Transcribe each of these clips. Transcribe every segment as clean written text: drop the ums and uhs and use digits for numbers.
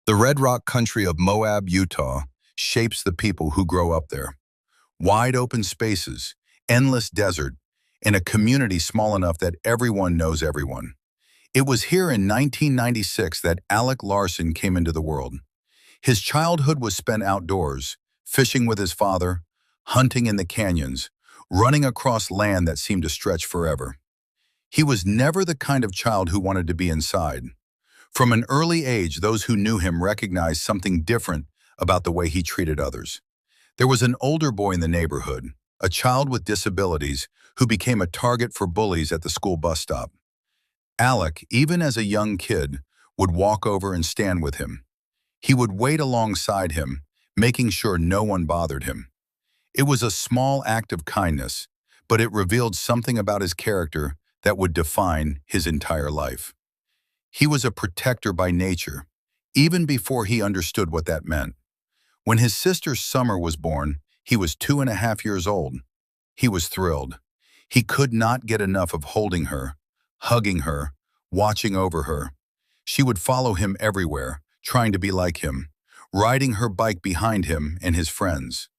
The red rock country of Moab, Utah, shapes the people who grow up there. Wide open spaces, endless desert, and a community small enough that everyone knows everyone. It was here in 1996 that Alec Larson came into the world. His childhood was spent outdoors, fishing with his father, hunting in the canyons, running across land that seemed to stretch forever. He was never the kind of child who wanted to be inside. From an early age, those who knew him recognized something different about the way he treated others. There was an older boy in the neighborhood, a child with disabilities, who became a target for bullies at the school bus stop. Alec, even as a young kid, would walk over and stand with him. He would wait alongside him, making sure no one bothered him. It was a small act of kindness, but it revealed something about his character that would define his entire life. He was a protector by nature, even before he understood what that meant. When his sister Summer was born, he was 2.5 years old. He was thrilled. He could not get enough of holding her, hugging her, watching over her. She would follow him everywhere, trying to be like him, riding her bike behind him and his friends.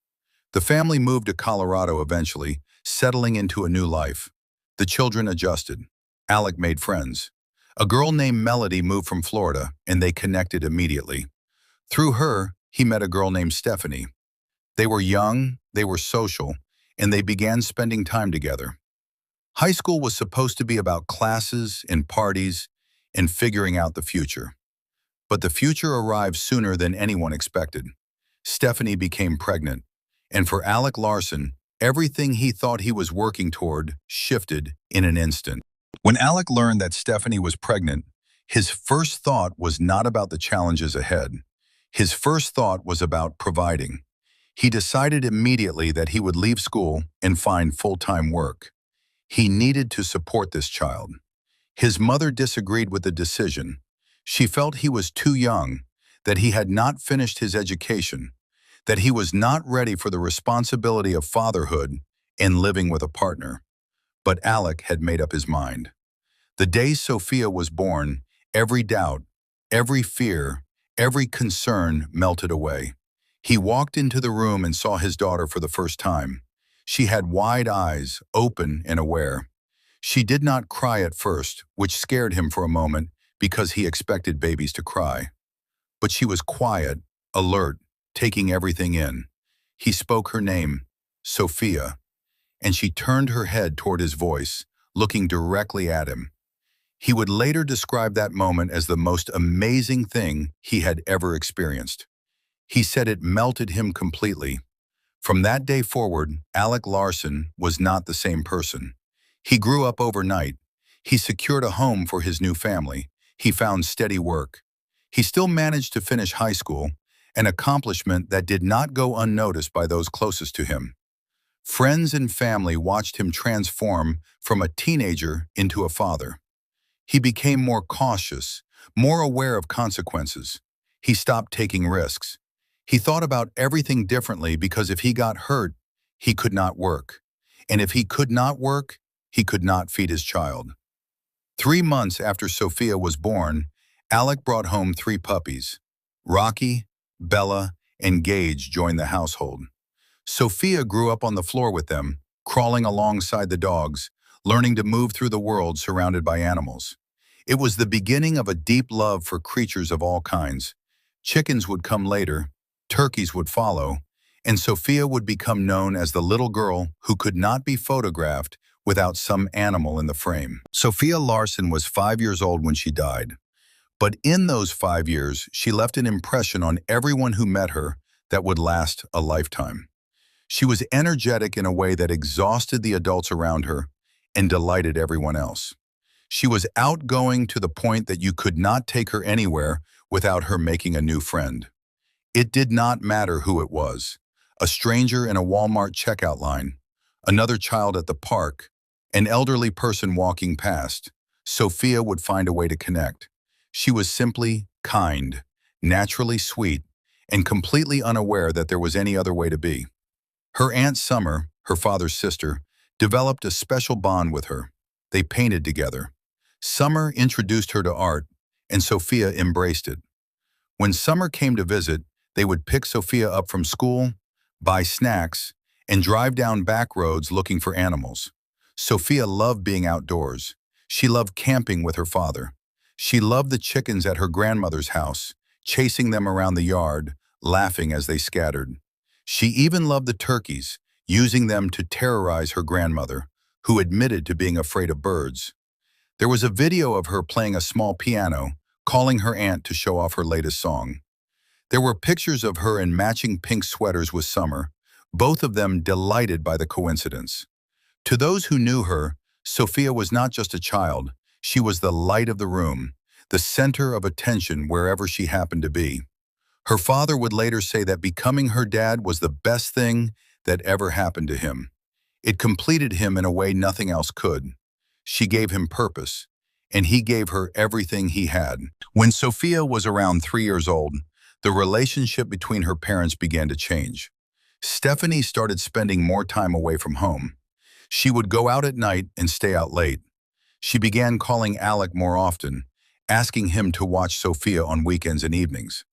The family moved to Colorado eventually, settling into a new life. The children adjusted. Alec made friends. A girl named Melody moved from Florida, and they connected immediately. Through her, he met a girl named Stephanie. They were young, they were social, and they began spending time together. High school was supposed to be about classes and parties and figuring out the future. But the future arrived sooner than anyone expected. Stephanie became pregnant, and for Alec Larson, everything he thought he was working toward shifted in an instant. When Alec learned that Stephanie was pregnant, his first thought was not about the challenges ahead. His first thought was about providing. He decided immediately that he would leave school and find full-time work. He needed to support this child. His mother disagreed with the decision. She felt he was too young, that he had not finished his education, that he was not ready for the responsibility of fatherhood and living with a partner. But Alec had made up his mind. The day Sophia was born, every doubt, every fear, every concern melted away. He walked into the room and saw his daughter for the first time. She had wide eyes, open and aware. She did not cry at first, which scared him for a moment because he expected babies to cry. But she was quiet, alert, taking everything in. He spoke her name, Sophia, and she turned her head toward his voice, looking directly at him. He would later describe that moment as the most amazing thing he had ever experienced. He said it melted him completely. From that day forward, Alec Larson was not the same person. He grew up overnight. He secured a home for his new family. He found steady work. He still managed to finish high school, an accomplishment that did not go unnoticed by those closest to him. Friends and family watched him transform from a teenager into a father. He became more cautious, more aware of consequences. He stopped taking risks. He thought about everything differently because if he got hurt, he could not work. And if he could not work, he could not feed his child. 3 months after Sophia was born, Alec brought home 3 puppies. Rocky, Bella, and Gage joined the household. Sophia grew up on the floor with them, crawling alongside the dogs, learning to move through the world surrounded by animals. It was the beginning of a deep love for creatures of all kinds. Chickens would come later, turkeys would follow, and Sophia would become known as the little girl who could not be photographed without some animal in the frame. Sophia Larson was 5 years old when she died. But in those 5 years, she left an impression on everyone who met her that would last a lifetime. She was energetic in a way that exhausted the adults around her and delighted everyone else. She was outgoing to the point that you could not take her anywhere without her making a new friend. It did not matter who it was, a stranger in a Walmart checkout line, another child at the park, an elderly person walking past. Sophia would find a way to connect. She was simply kind, naturally sweet, and completely unaware that there was any other way to be. Her Aunt Summer, her father's sister, developed a special bond with her. They painted together. Summer introduced her to art, and Sophia embraced it. When summer came to visit, they would pick Sophia up from school, buy snacks, and drive down back roads looking for animals. Sophia loved being outdoors. She loved camping with her father. She loved the chickens at her grandmother's house, chasing them around the yard, laughing as they scattered. She even loved the turkeys, using them to terrorize her grandmother, who admitted to being afraid of birds. There was a video of her playing a small piano, calling her aunt to show off her latest song. There were pictures of her in matching pink sweaters with Summer, both of them delighted by the coincidence. To those who knew her, Sophia was not just a child, she was the light of the room, the center of attention wherever she happened to be. Her father would later say that becoming her dad was the best thing that ever happened to him. It completed him in a way nothing else could. She gave him purpose, and he gave her everything he had. When Sophia was around 3 years old, the relationship between her parents began to change. Stephanie started spending more time away from home. She would go out at night and stay out late. She began calling Alec more often, asking him to watch Sophia on weekends and evenings.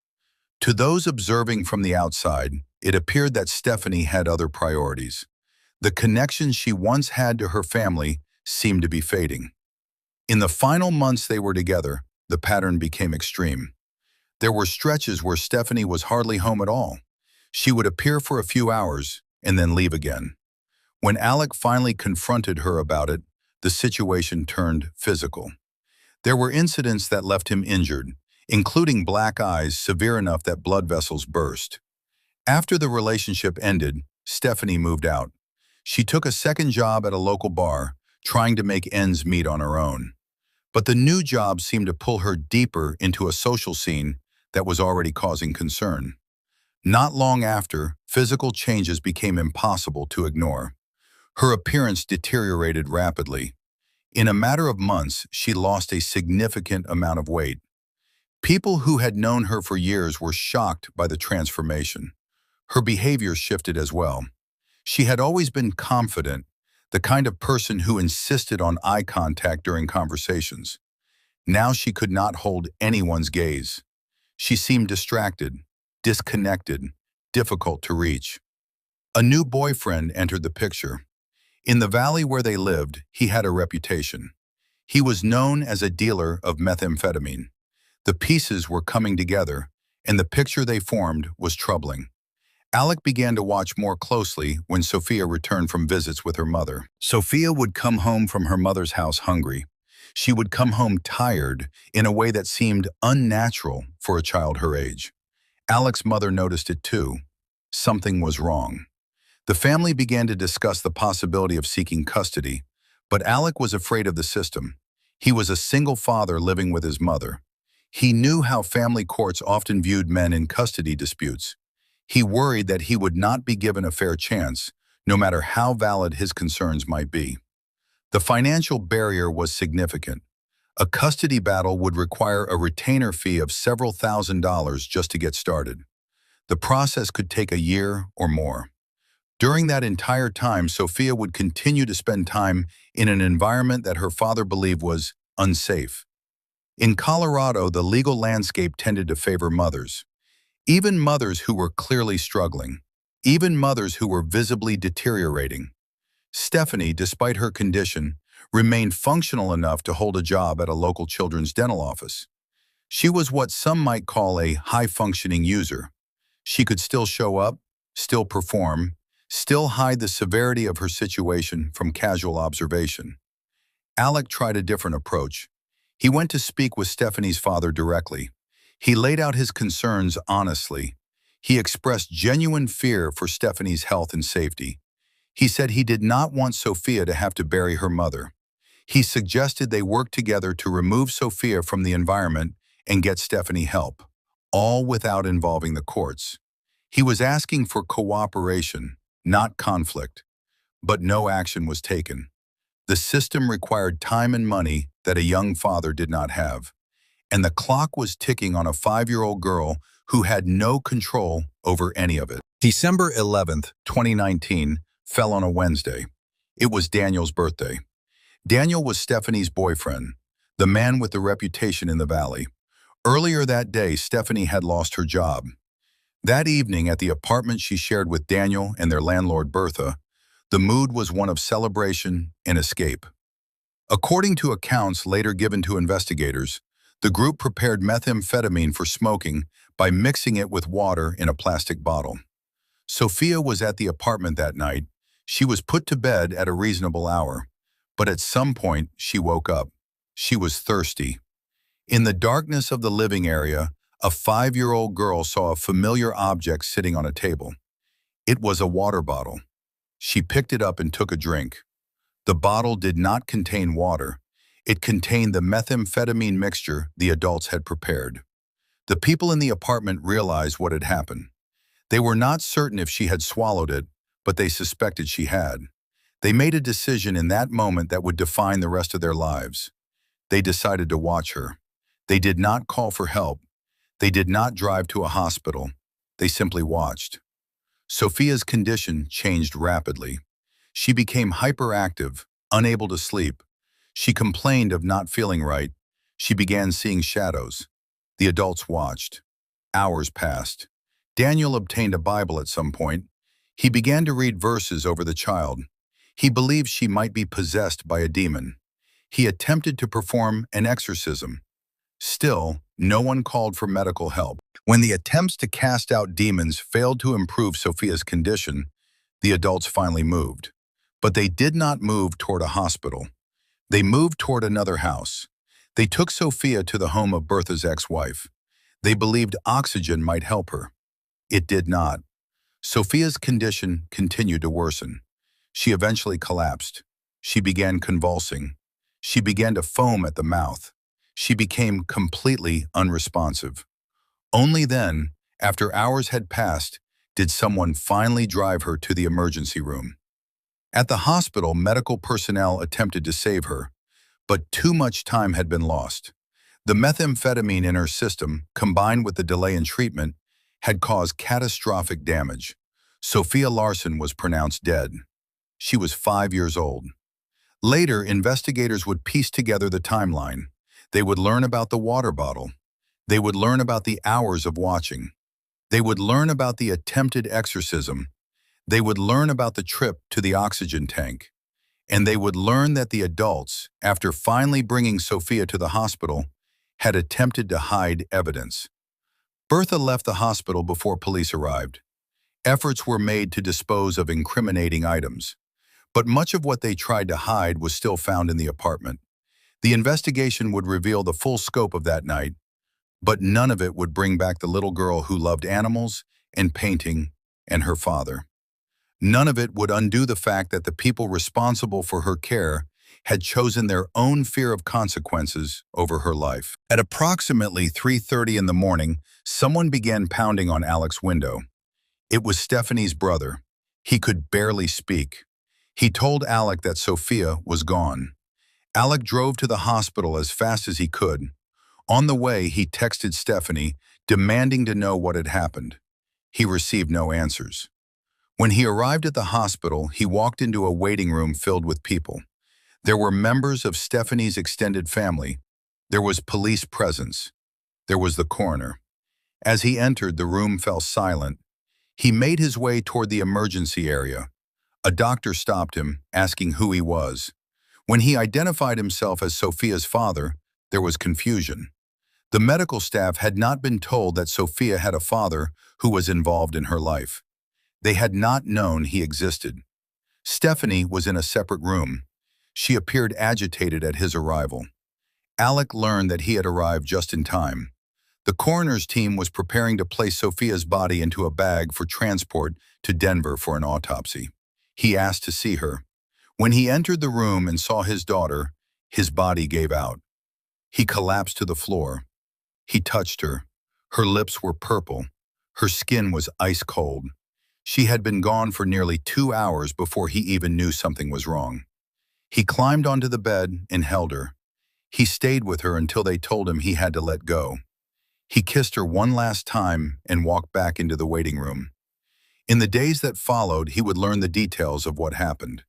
To those observing from the outside, it appeared that Stephanie had other priorities. The connection she once had to her family seemed to be fading. In the final months they were together, the pattern became extreme. There were stretches where Stephanie was hardly home at all. She would appear for a few hours and then leave again. When Alec finally confronted her about it, the situation turned physical. There were incidents that left him injured, including black eyes severe enough that blood vessels burst. After the relationship ended, Stephanie moved out. She took a second job at a local bar, trying to make ends meet on her own. But the new job seemed to pull her deeper into a social scene that was already causing concern. Not long after, physical changes became impossible to ignore. Her appearance deteriorated rapidly. In a matter of months, she lost a significant amount of weight. People who had known her for years were shocked by the transformation. Her behavior shifted as well. She had always been confident, the kind of person who insisted on eye contact during conversations. Now she could not hold anyone's gaze. She seemed distracted, disconnected, difficult to reach. A new boyfriend entered the picture. In the valley where they lived, he had a reputation. He was known as a dealer of methamphetamine. The pieces were coming together, and the picture they formed was troubling. Alec began to watch more closely when Sophia returned from visits with her mother. Sophia would come home from her mother's house hungry. She would come home tired in a way that seemed unnatural for a child her age. Alec's mother noticed it too. Something was wrong. The family began to discuss the possibility of seeking custody, but Alec was afraid of the system. He was a single father living with his mother. He knew how family courts often viewed men in custody disputes. He worried that he would not be given a fair chance, no matter how valid his concerns might be. The financial barrier was significant. A custody battle would require a retainer fee of several $1,000s just to get started. The process could take a year or more. During that entire time, Sophia would continue to spend time in an environment that her father believed was unsafe. In Colorado, the legal landscape tended to favor mothers. Even mothers who were clearly struggling. Even mothers who were visibly deteriorating. Stephanie, despite her condition, remained functional enough to hold a job at a local children's dental office. She was what some might call a high-functioning user. She could still show up, still perform, still hide the severity of her situation from casual observation. Alec tried a different approach. He went to speak with Stephanie's father directly. He laid out his concerns honestly. He expressed genuine fear for Stephanie's health and safety. He said he did not want Sophia to have to bury her mother. He suggested they work together to remove Sophia from the environment and get Stephanie help, all without involving the courts. He was asking for cooperation, not conflict, but no action was taken. The system required time and money that a young father did not have. And the clock was ticking on a 5-year-old girl who had no control over any of it. December 11th, 2019, fell on a Wednesday. It was Daniel's birthday. Daniel was Stephanie's boyfriend, the man with the reputation in the valley. Earlier that day, Stephanie had lost her job. That evening at the apartment she shared with Daniel and their landlord Bertha, the mood was one of celebration and escape. According to accounts later given to investigators, the group prepared methamphetamine for smoking by mixing it with water in a plastic bottle. Sophia was at the apartment that night. She was put to bed at a reasonable hour, but at some point she woke up. She was thirsty. In the darkness of the living area, a 5-year-old girl saw a familiar object sitting on a table. It was a water bottle. She picked it up and took a drink. The bottle did not contain water. It contained the methamphetamine mixture the adults had prepared. The people in the apartment realized what had happened. They were not certain if she had swallowed it, but they suspected she had. They made a decision in that moment that would define the rest of their lives. They decided to watch her. They did not call for help. They did not drive to a hospital. They simply watched. Sophia's condition changed rapidly. She became hyperactive, unable to sleep. She complained of not feeling right. She began seeing shadows. The adults watched. Hours passed. Daniel obtained a Bible at some point. He began to read verses over the child. He believed she might be possessed by a demon. He attempted to perform an exorcism. Still, no one called for medical help. When the attempts to cast out demons failed to improve Sophia's condition, the adults finally moved. But they did not move toward a hospital. They moved toward another house. They took Sophia to the home of Bertha's ex-wife. They believed oxygen might help her. It did not. Sophia's condition continued to worsen. She eventually collapsed. She began convulsing. She began to foam at the mouth. She became completely unresponsive. Only then, after hours had passed, did someone finally drive her to the emergency room. At the hospital, medical personnel attempted to save her, but too much time had been lost. The methamphetamine in her system, combined with the delay in treatment, had caused catastrophic damage. Sophia Larson was pronounced dead. She was 5 years old. Later, investigators would piece together the timeline. They would learn about the water bottle. They would learn about the hours of watching. They would learn about the attempted exorcism. They would learn about the trip to the oxygen tank. And they would learn that the adults, after finally bringing Sophia to the hospital, had attempted to hide evidence. Bertha left the hospital before police arrived. Efforts were made to dispose of incriminating items, but much of what they tried to hide was still found in the apartment. The investigation would reveal the full scope of that night, but none of it would bring back the little girl who loved animals and painting and her father. None of it would undo the fact that the people responsible for her care had chosen their own fear of consequences over her life. At approximately 3:30 in the morning, someone began pounding on Alec's window. It was Stephanie's brother. He could barely speak. He told Alec that Sophia was gone. Alec drove to the hospital as fast as he could. On the way, he texted Stephanie, demanding to know what had happened. He received no answers. When he arrived at the hospital, he walked into a waiting room filled with people. There were members of Stephanie's extended family. There was police presence. There was the coroner. As he entered, the room fell silent. He made his way toward the emergency area. A doctor stopped him, asking who he was. When he identified himself as Sophia's father, there was confusion. The medical staff had not been told that Sophia had a father who was involved in her life. They had not known he existed. Stephanie was in a separate room. She appeared agitated at his arrival. Alec learned that he had arrived just in time. The coroner's team was preparing to place Sophia's body into a bag for transport to Denver for an autopsy. He asked to see her. When he entered the room and saw his daughter, his body gave out. He collapsed to the floor. He touched her. Her lips were purple. Her skin was ice cold. She had been gone for nearly 2 hours before he even knew something was wrong. He climbed onto the bed and held her. He stayed with her until they told him he had to let go. He kissed her one last time and walked back into the waiting room. In the days that followed, he would learn the details of what happened.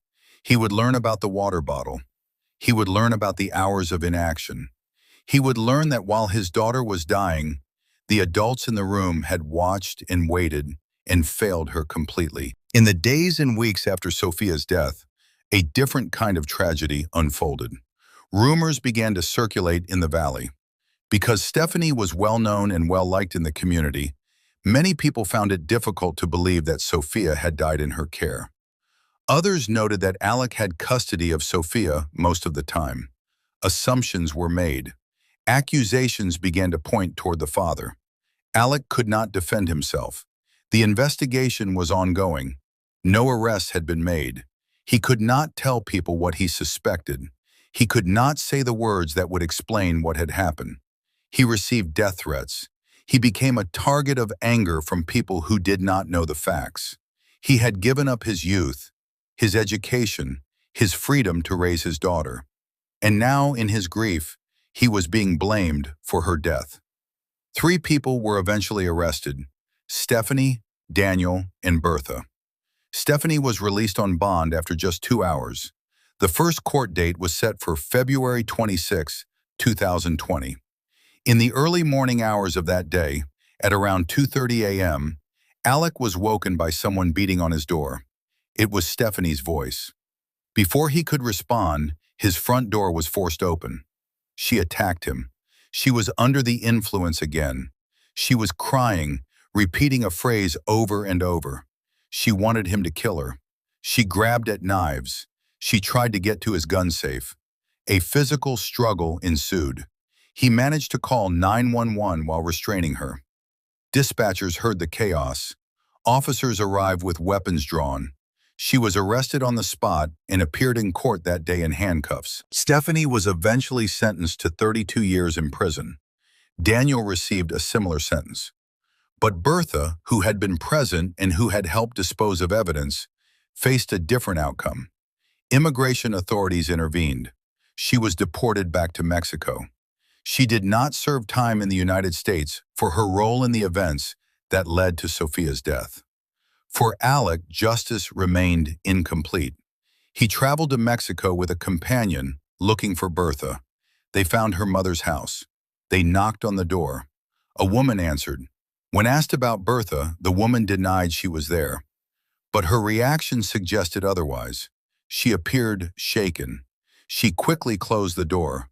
He would learn about the water bottle. He would learn about the hours of inaction. He would learn that while his daughter was dying, the adults in the room had watched and waited and failed her completely. In the days and weeks after Sophia's death, a different kind of tragedy unfolded. Rumors began to circulate in the valley. Because Stephanie was well-known and well-liked in the community, many people found it difficult to believe that Sophia had died in her care. Others noted that Alec had custody of Sophia most of the time. Assumptions were made. Accusations began to point toward the father. Alec could not defend himself. The investigation was ongoing. No arrests had been made. He could not tell people what he suspected. He could not say the words that would explain what had happened. He received death threats. He became a target of anger from people who did not know the facts. He had given up his youth, his education, his freedom to raise his daughter. And now, in his grief, he was being blamed for her death. 3 people were eventually arrested: Stephanie, Daniel, and Bertha. Stephanie was released on bond after just 2 hours. The first court date was set for February 26, 2020. In the early morning hours of that day, at around 2:30 a.m., Alec was woken by someone beating on his door. It was Stephanie's voice. Before he could respond, his front door was forced open. She attacked him. She was under the influence again. She was crying, repeating a phrase over and over. She wanted him to kill her. She grabbed at knives. She tried to get to his gun safe. A physical struggle ensued. He managed to call 911 while restraining her. Dispatchers heard the chaos. Officers arrived with weapons drawn. She was arrested on the spot and appeared in court that day in handcuffs. Stephanie was eventually sentenced to 32 years in prison. Daniel received a similar sentence. But Bertha, who had been present and who had helped dispose of evidence, faced a different outcome. Immigration authorities intervened. She was deported back to Mexico. She did not serve time in the United States for her role in the events that led to Sophia's death. For Alec, justice remained incomplete. He traveled to Mexico with a companion looking for Bertha. They found her mother's house. They knocked on the door. A woman answered. When asked about Bertha, the woman denied she was there. But her reaction suggested otherwise. She appeared shaken. She quickly closed the door.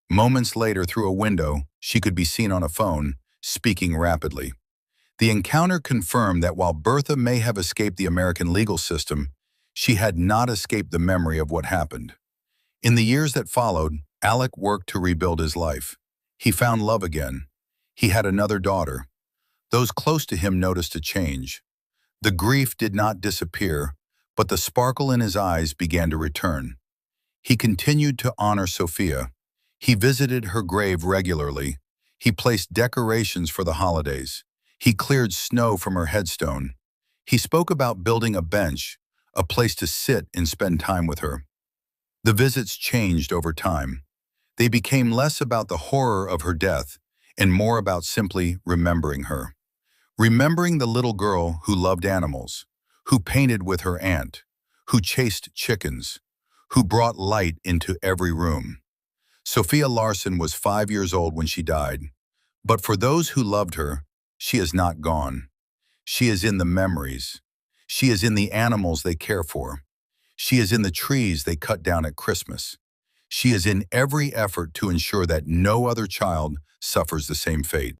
Moments later, through a window, she could be seen on a phone, speaking rapidly. The encounter confirmed that while Bertha may have escaped the American legal system, she had not escaped the memory of what happened. In the years that followed, Alec worked to rebuild his life. He found love again. He had another daughter. Those close to him noticed a change. The grief did not disappear, but the sparkle in his eyes began to return. He continued to honor Sophia. He visited her grave regularly. He placed decorations for the holidays. He cleared snow from her headstone. He spoke about building a bench, a place to sit and spend time with her. The visits changed over time. They became less about the horror of her death and more about simply remembering her. Remembering the little girl who loved animals, who painted with her aunt, who chased chickens, who brought light into every room. Sophia Larson was 5 years old when she died. But for those who loved her, she is not gone. She is in the memories. She is in the animals they care for. She is in the trees they cut down at Christmas. She is in every effort to ensure that no other child suffers the same fate.